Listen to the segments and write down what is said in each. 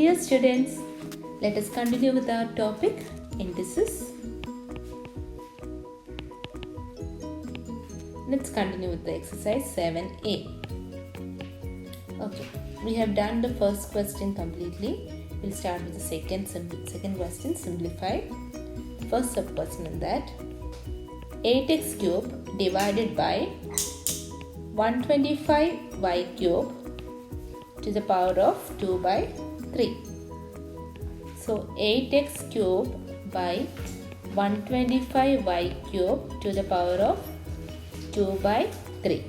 Dear students, let us continue with our topic indices. Let's continue with the exercise 7a. Okay, we have done the first question completely. We'll start with the second question, simplify. First sub question in that 8x cube divided by 125y cube to the power of 2 by 3. So 8x cube by 125y cube to the power of 2 by 3.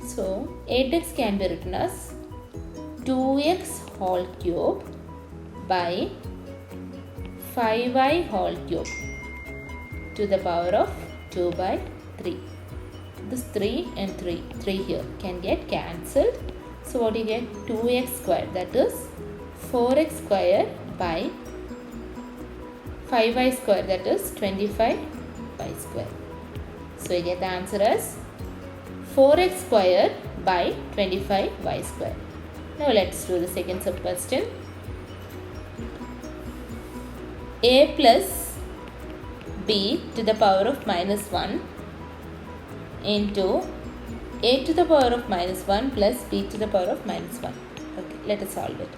So 8x can be written as 2x whole cube by 5y whole cube to the power of 2 by 3. This 3 and 3 here can get cancelled. So what you get? 2x squared, that is 4x squared by 5y squared, that is 25y squared. So you get the answer as 4x squared by 25y squared. Now let's do the second sub question. A plus b to the power of minus 1 into a to the power of minus 1 plus b to the power of minus 1. Okay, let us solve it.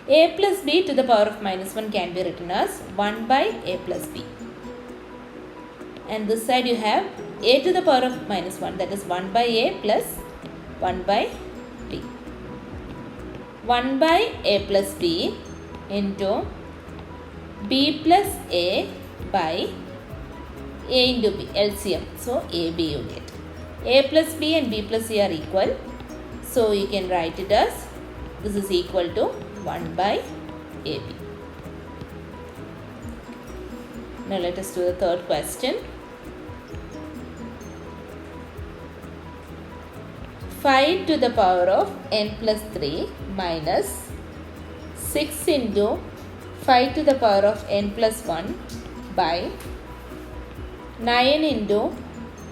A plus b to the power of minus 1 can be written as 1 by a plus b. And this side you have a to the power of minus 1, that is 1 by a plus 1 by b. 1 by a plus b into b plus a by a into b, LCM. So ab you get. A plus b and b plus c are equal. So you can write it as this is equal to 1 by ab. Now let us do the third question. 5 to the power of n plus 3 minus 6 into 5 to the power of n plus 1 by 9 into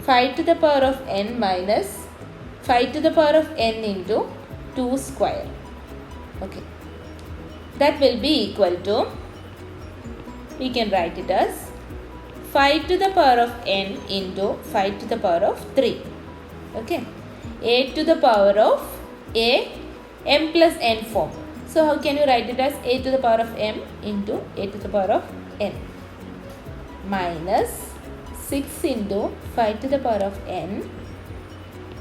5 to the power of n minus 5 to the power of n into 2 square. Okay. That will be equal to, we can write it as 5 to the power of n into 5 to the power of 3. Okay. A to the power of a m plus n form. So how can you write it as a to the power of m into a to the power of n minus 6 into 5 to the power of n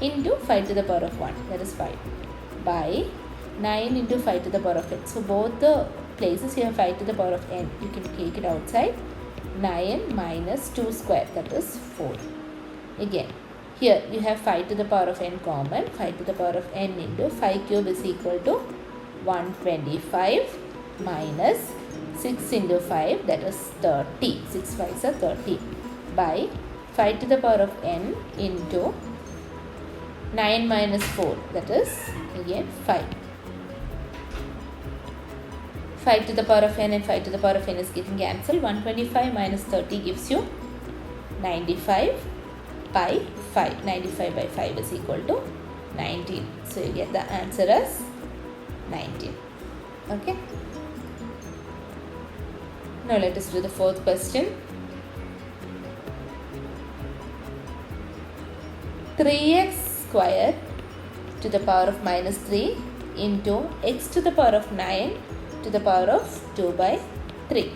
into 5 to the power of 1, that is 5, by 9 into 5 to the power of n. So both the places you have 5 to the power of n, you can take it outside. 9 minus 2 square, that is 4. Again, here you have 5 to the power of n common. 5 to the power of n into 5 cube is equal to 125 minus 6 into 5, that is 30. 6 5s are 30. By 5 to the power of n into 9 minus 4, that is again 5. 5 to the power of n and 5 to the power of n is getting cancelled. 125 minus 30 gives you 95 by 5. 95 by 5 is equal to 19. So you get the answer as 19. Okay. Now let us do the fourth question. 3x square to the power of minus 3 into x to the power of 9 to the power of 2 by 3.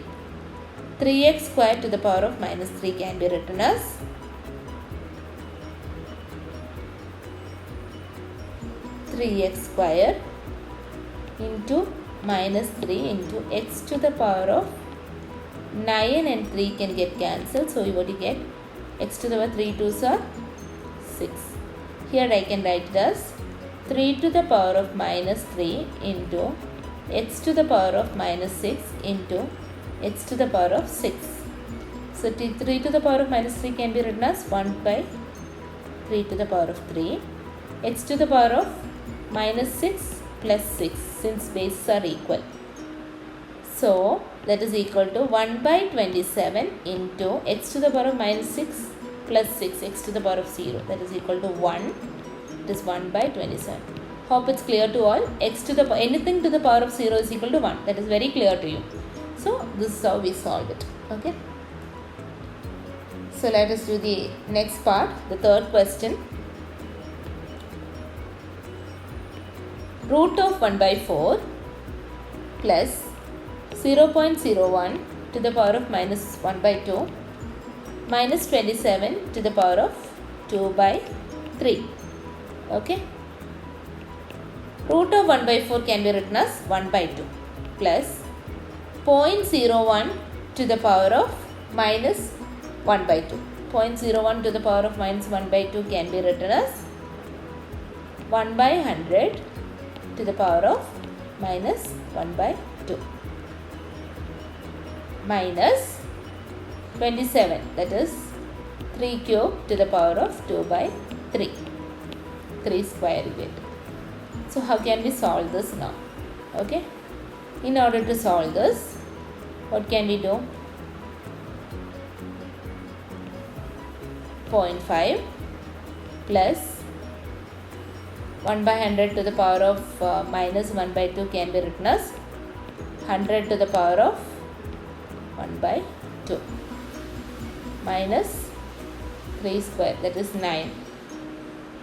3x square to the power of minus 3 can be written as 3x square into minus 3 into x to the power of 9 and 3 can get cancelled. So what you get? X to the power 3 2s are 6. Here I can write it as 3 to the power of minus 3 into x to the power of minus 6 into x to the power of 6. So 3 to the power of minus 3 can be written as 1 by 3 to the power of 3. X to the power of minus 6 plus 6, since bases are equal. So that is equal to 1 by 27 into x to the power of minus 6 plus 6, x to the power of 0, that is equal to 1. It is 1 by 27. Hope it's clear to all. X to the anything to the power of 0 is equal to 1. That is very clear to you. So this is how we solved it. Okay. So let us do the next part, the third question. Root of 1 by 4 plus 0.01 to the power of minus 1 by 2 minus 27 to the power of 2 by 3. Okay. Root of 1 by 4 can be written as 1 by 2 plus 0.01 to the power of minus 1 by 2. 0.01 to the power of minus 1 by 2 can be written as 1 by 100 to the power of minus 1 by 2 minus 27, that is 3 cube to the power of 2 by 3. 3 square you get. So how can we solve this now? Okay. In order to solve this, what can we do? 0.5 plus 1 by 100 to the power of minus 1 by 2 can be written as 100 to the power of 1 by 2 minus 3 square, that is 9.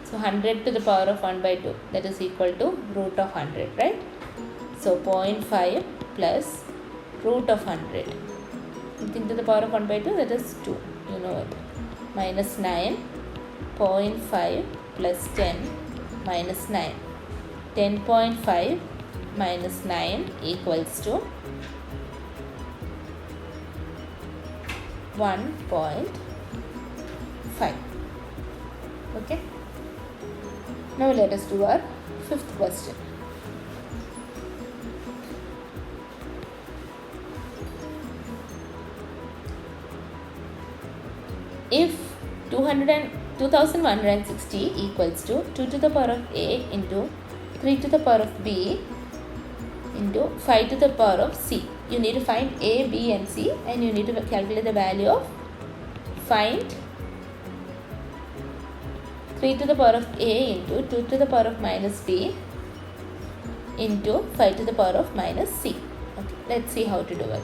So 100 to the power of 1 by 2, that is equal to root of 100, right? So 0.5 plus root of 100. Something to the power of 1 by 2, that is 2. You know it. Minus 9. 0.5 plus 10 minus 9. 10.5 minus 9 equals to 1.5. Okay. Now let us do our fifth question. If 2160 equals to 2 to the power of a into 3 to the power of b into 5 to the power of c. You need to find a, b and c, and you need to calculate the value of find 3 to the power of a into 2 to the power of minus b into 5 to the power of minus c. Okay, let's see how to do it.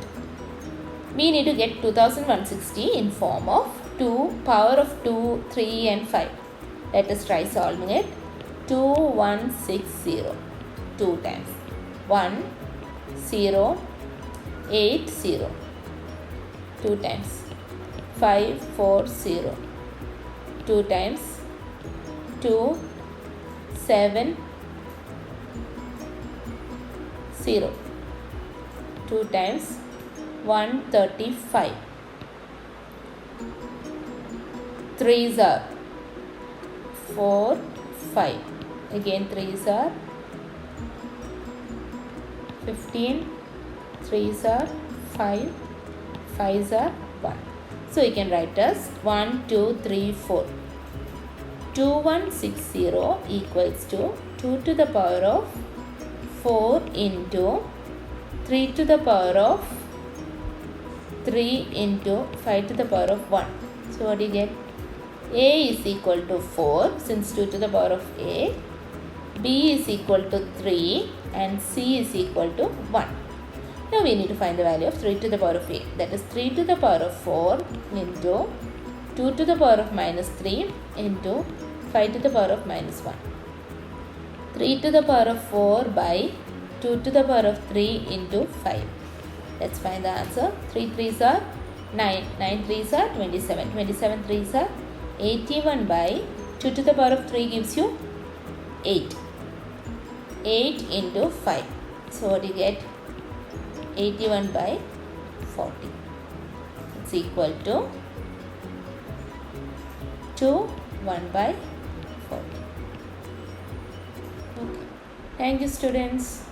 We need to get 2160 in form of 2, power of 2, 3 and 5. Let us try solving it. 2160 2 times 1 0 8 0 2 times 5 4 0 2 times 2 7 0 2 times 135. 3s are 4 5, again 3s are 15, 3s are 5, 5s are 1. So you can write as 1 2 3 4. 2160 equals to 2 to the power of 4 into 3 to the power of 3 into 5 to the power of 1. So what do you get? A is equal to 4 since 2 to the power of a, b is equal to 3 and c is equal to 1. Now we need to find the value of 3 to the power of a, that is 3 to the power of 4 into 2 to the power of minus 3 into 5 to the power of minus 1. 3 to the power of 4 by 2 to the power of 3 into 5. Let's find the answer. 3 3s are 9, 9 3s are 27, 27 3s are 81 by 2 to the power of 3 gives you 8. 8 into 5. So what do you get? 81 by 40. It's equal to 2 1 by 40. Okay. Thank you, students.